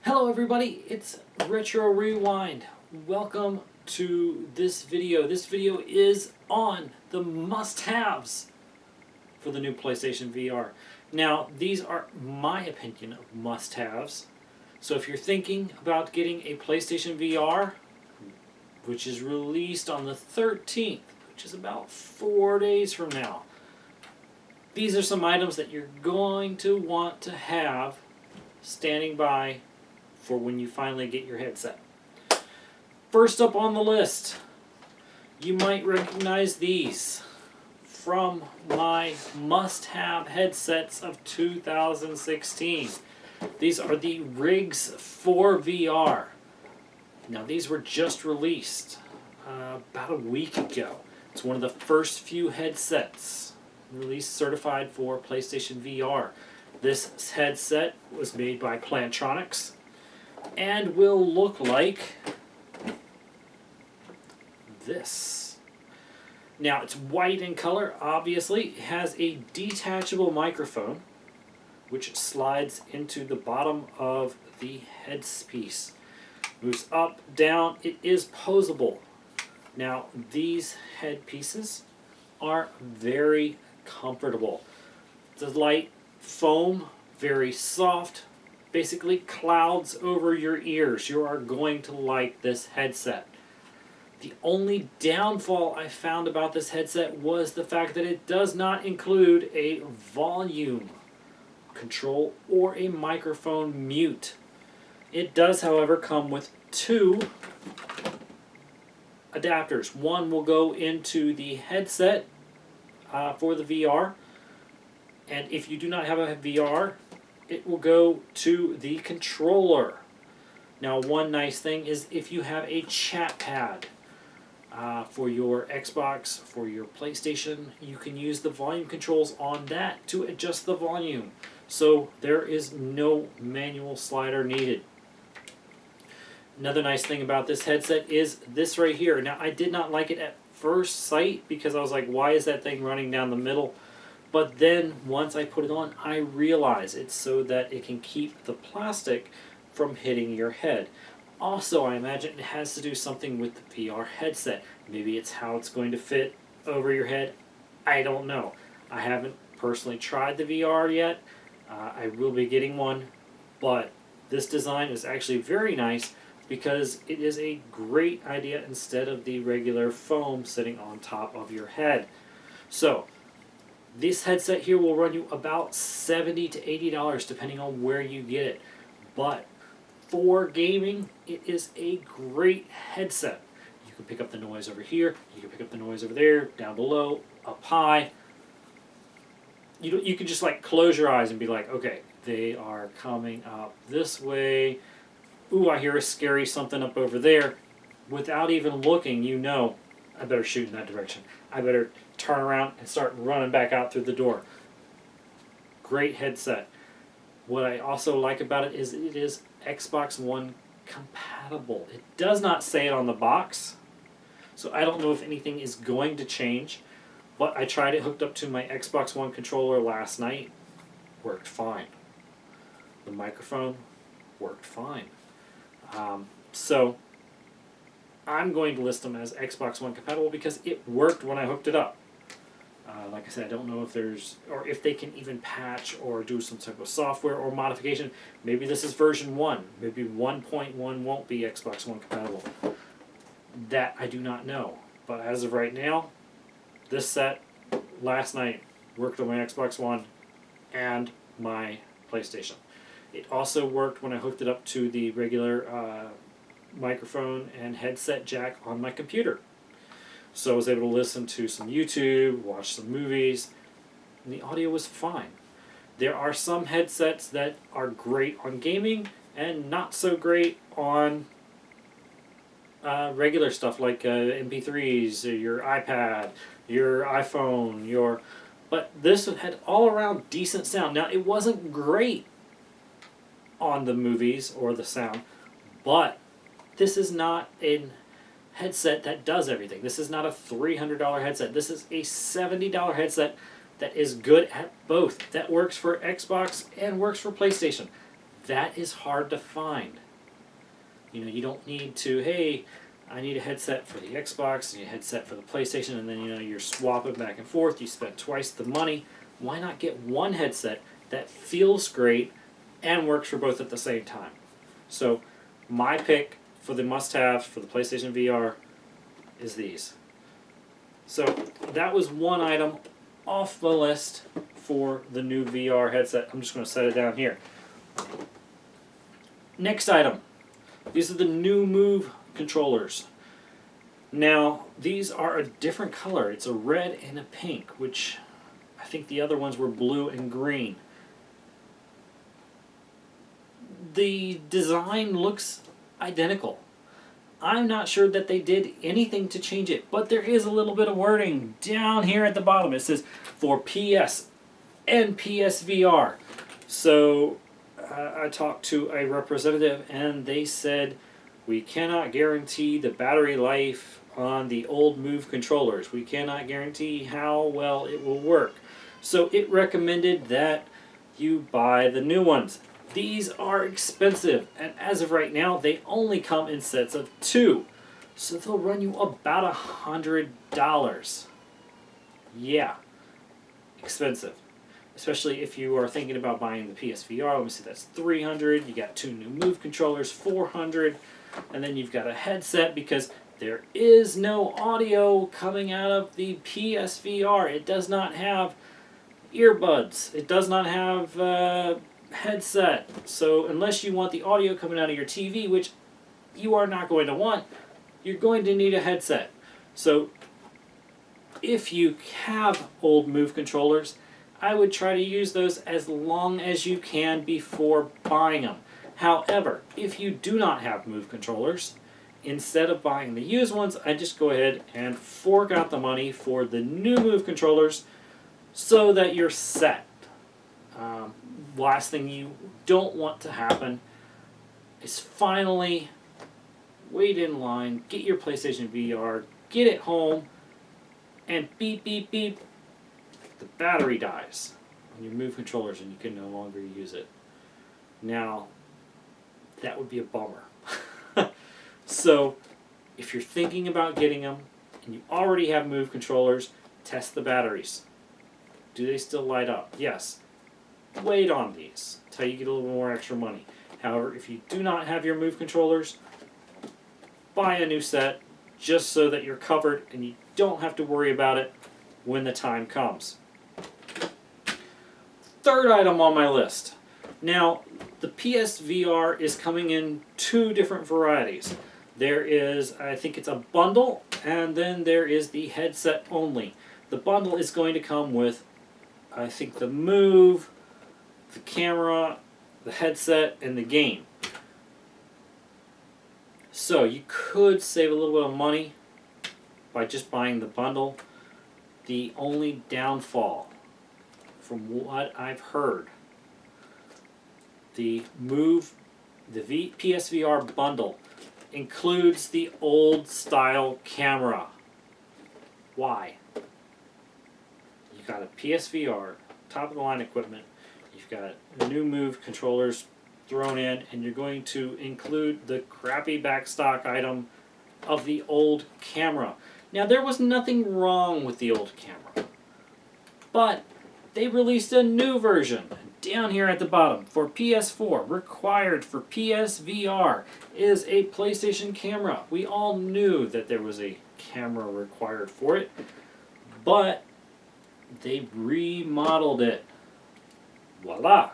Hello everybody, it's Retro Rewind. Welcome to this video. This video is on the must-haves for the new PlayStation VR. Now, these are my opinion of must-haves. So if you're thinking about getting a PlayStation VR, which is released on the 13th, which is about 4 days from now, these are some items that you're going to want to have standing by for when you finally get your headset. First up on the list, you might recognize these from my must-have headsets of 2016. These are the Rigs for VR. Now these were just released about a week ago. It's one of the first few headsets released certified for PlayStation VR. This headset was made by Plantronics and will look like this. Now it's white in color, obviously. It has a detachable microphone which slides into the bottom of the headpiece. Moves up, down, it is posable. Now these headpieces are very comfortable. The light foam, very soft, basically clouds over your ears. You are going to like this headset. The only downfall I found about this headset was the fact that it does not include a volume control or a microphone mute. It does, however, come with two adapters. One will go into the headset for the VR, and if you do not have a VR, it will go to the controller. Now, one nice thing is if you have a chat pad for your Xbox, for your PlayStation, you can use the volume controls on that to adjust the volume. So there is no manual slider needed. Another nice thing about this headset is this right here. Now, I did not like it at first sight because I was like, why is that thing running down the middle? But then once I put it on, I realized it's so that it can keep the plastic from hitting your head. Also, I imagine it has to do something with the VR headset. Maybe it's how it's going to fit over your head. I don't know. I haven't personally tried the VR yet. I will be getting one, but this design is actually very nice because it is a great idea instead of the regular foam sitting on top of your head. So, this headset here will run you about $70 to $80 depending on where you get it. But for gaming, it is a great headset. You can pick up the noise over here, you can pick up the noise over there, down below, up high. You can just like close your eyes and be like, okay, they are coming up this way. Ooh, I hear a scary something up over there. Without even looking, you know, I better shoot in that direction. I better turn around and start running back out through the door. Great headset. What I also like about it is Xbox One compatible. It does not say it on the box, so I don't know if anything is going to change, but I tried it hooked up to my Xbox One controller last night. Worked fine. The microphone worked fine. So I'm going to list them as Xbox One compatible because it worked when I hooked it up. Like I said, I don't know if there's, or if they can even patch or do some type of software or modification. Maybe this is version 1. Maybe 1.1 won't be Xbox One compatible. That I do not know. But as of right now, this set, last night, worked on my Xbox One and my PlayStation. It also worked when I hooked it up to the regular microphone and headset jack on my computer. So I was able to listen to some YouTube, watch some movies, and the audio was fine. There are some headsets that are great on gaming and not so great on regular stuff like MP3s, your iPad, your iPhone, but this had all around decent sound. Now, it wasn't great on the movies or the sound, but this is not a headset that does everything. This is not a $300 headset. This is a $70 headset that is good at both. That works for Xbox and works for PlayStation. that is hard to find. You know, you don't need to, hey, I need a headset for the Xbox and a headset for the PlayStation, and then, you know, you're swapping back and forth. You spent twice the money. Why not get one headset that feels great and works for both at the same time? So my pick for the must-haves for the PlayStation VR is these. So that was one item off the list for the new VR headset. I'm just going to set it down here. Next item. These are the new Move controllers. Now, these are a different color. It's a red and a pink, which I think the other ones were blue and green. The design looks identical. I'm not sure that they did anything to change it, but there is a little bit of wording down here at the bottom. It says for PS and PSVR. So I talked to a representative and they said we cannot guarantee the battery life on the old Move controllers. We cannot guarantee how well it will work. So it recommended that you buy the new ones. These are expensive, and as of right now, they only come in sets of 2. So they'll run you about $100. Yeah, expensive. Especially if you are thinking about buying the PSVR. Let me see, that's $300. You got 2 new Move controllers, $400. And then you've got a headset because there is no audio coming out of the PSVR. It does not have earbuds. It does not have headset. So unless you want the audio coming out of your TV, which you are not going to want, you're going to need a headset. So if you have old Move controllers, I would try to use those as long as you can before buying them. However, if you do not have Move controllers, instead of buying the used ones, I just go ahead and fork out the money for the new Move controllers so that you're set. Last thing you don't want to happen is finally wait in line, get your PlayStation VR, get it home, and beep, beep, beep, the battery dies on your Move controllers and you can no longer use it. Now, that would be a bummer. So, if you're thinking about getting them and you already have Move controllers, test the batteries. Do they still light up? Yes. Wait on these until you get a little more extra money. However, if you do not have your Move controllers, buy a new set just so that you're covered and you don't have to worry about it when the time comes. Third item on my list. Now, the PSVR is coming in 2 different varieties. There is, I think it's a bundle, and then there is the headset only. The bundle is going to come with, I think, the Move, the camera, the headset, and the game. So you could save a little bit of money by just buying the bundle. The only downfall, from what I've heard, the Move, the PSVR bundle includes the old style camera. Why? You got a PSVR, top of the line equipment, you've got the new Move controllers thrown in, and you're going to include the crappy backstock item of the old camera. Now, there was nothing wrong with the old camera, but they released a new version down here at the bottom for PS4. Required for PSVR is a PlayStation camera. We all knew that there was a camera required for it, but they remodeled it. Voila!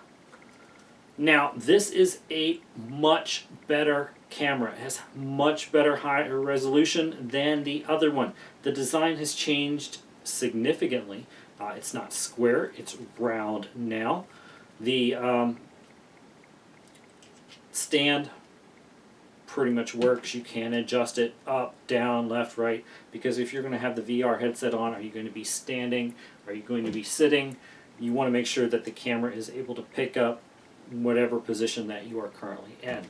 Now, this is a much better camera. It has much better higher resolution than the other one. The design has changed significantly. It's not square, it's round now. The stand pretty much works. You can adjust it up, down, left, right, because if you're going to have the VR headset on, are you going to be standing? Are you going to be sitting? You want to make sure that the camera is able to pick up whatever position that you are currently in.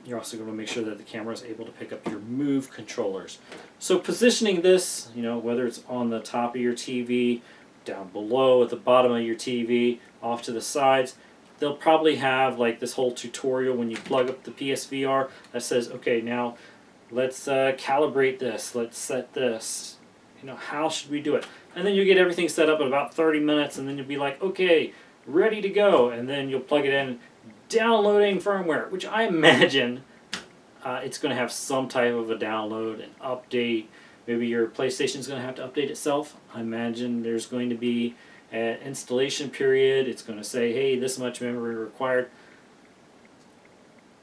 You're also going to make sure that the camera is able to pick up your Move controllers. So positioning this, you know, whether it's on the top of your TV, down below, at the bottom of your TV, off to the sides, they'll probably have like this whole tutorial when you plug up the PSVR that says, okay, now let's calibrate this, let's set this, you know, how should we do it? And then you get everything set up in about 30 minutes, and then you'll be like, okay, ready to go. And then you'll plug it in, downloading firmware, which I imagine it's going to have some type of a download and update. Maybe your PlayStation's going to have to update itself. I imagine there's going to be an installation period. It's going to say, hey, this much memory required.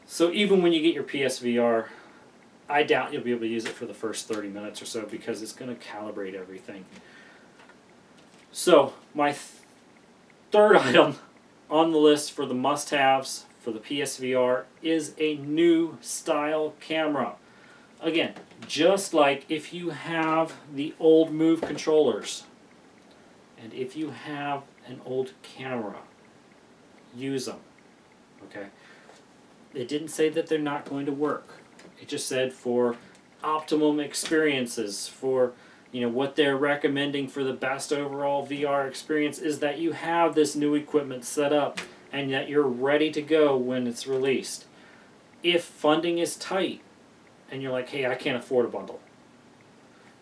So even when you get your PSVR, I doubt you'll be able to use it for the first 30 minutes or so, because it's going to calibrate everything. So my third item on the list for the must-haves for the PSVR is a new style camera. Again, just like if you have the old Move controllers and if you have an old camera, use them. Okay? It didn't say that they're not going to work. It just said for optimum experiences, for, you know, what they're recommending for the best overall VR experience is that you have this new equipment set up and that you're ready to go when it's released. If funding is tight and you're like, hey, I can't afford a bundle.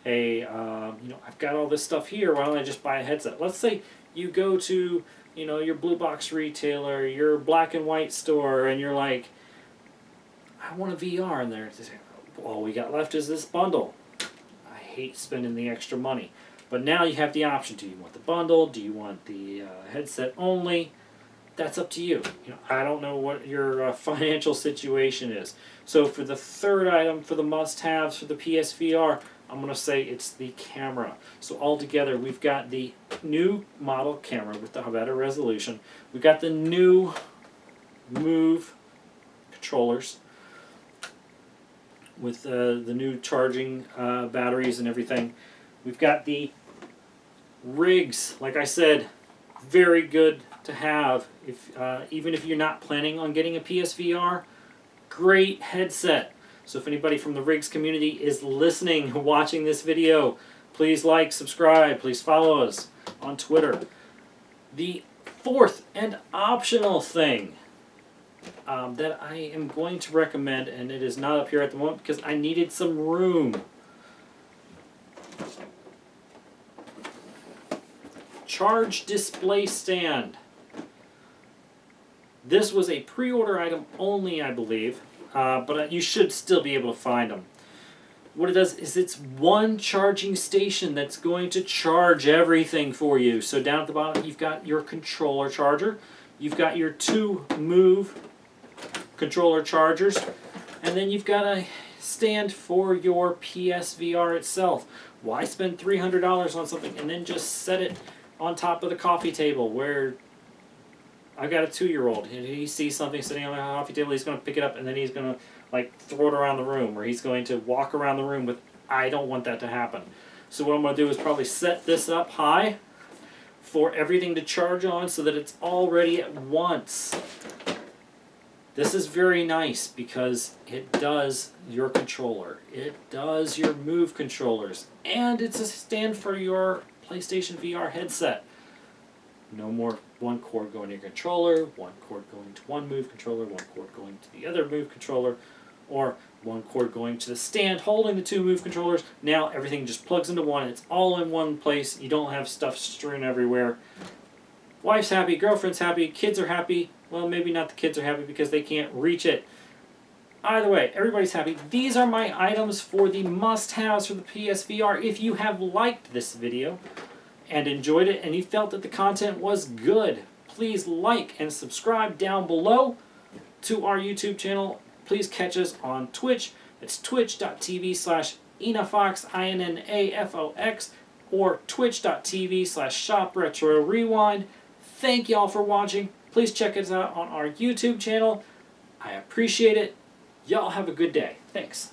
Hey, you know, I've got all this stuff here, why don't I just buy a headset? Let's say you go to, you know, your blue box retailer, your black and white store, and you're like, I want a VR in there. All we got left is this bundle. I hate spending the extra money. But now you have the option. Do you want the bundle? Do you want the headset only? That's up to you. You know, I don't know what your financial situation is. So for the third item, for the must-haves for the PSVR, I'm going to say it's the camera. So altogether, we've got the new model camera with the better resolution. We've got the new Move controllers with the new charging batteries and everything. We've got the rigs, like I said, very good to have. If even if you're not planning on getting a PSVR, great headset. So if anybody from the rigs community is listening, watching this video, please like, subscribe, please follow us on Twitter. The fourth and optional thing that I am going to recommend, and it is not up here at the moment because I needed some room. Charge display stand. This was a pre-order item only, I believe, but you should still be able to find them. What it does is it's one charging station that's going to charge everything for you. So down at the bottom, you've got your controller charger, you've got your two Move controller chargers, and then you've got a stand for your PSVR itself. Why spend $300 on something and then just set it on top of the coffee table where I've got a 2-year-old and he sees something sitting on the coffee table, he's going to pick it up and then he's going to like throw it around the room, or he's going to walk around the room with, I don't want that to happen. So what I'm going to do is probably set this up high for everything to charge on so that it's all ready at once. This is very nice because it does your controller, it does your Move controllers, and it's a stand for your PlayStation VR headset. No more one cord going to your controller, one cord going to one Move controller, one cord going to the other Move controller, or one cord going to the stand holding the two Move controllers. Now everything just plugs into one. It's all in one place. You don't have stuff strewn everywhere. Wife's happy, girlfriend's happy, kids are happy. Well, maybe not the kids are happy because they can't reach it. Either way, everybody's happy. These are my items for the must-haves for the PSVR. If you have liked this video and enjoyed it and you felt that the content was good, please like and subscribe down below to our YouTube channel. Please catch us on Twitch. It's twitch.tv/INAFOX, INNAFOX, or twitch.tv/ShopRetroRewind. Thank y'all for watching. Please check us out on our YouTube channel. I appreciate it. Y'all have a good day. Thanks.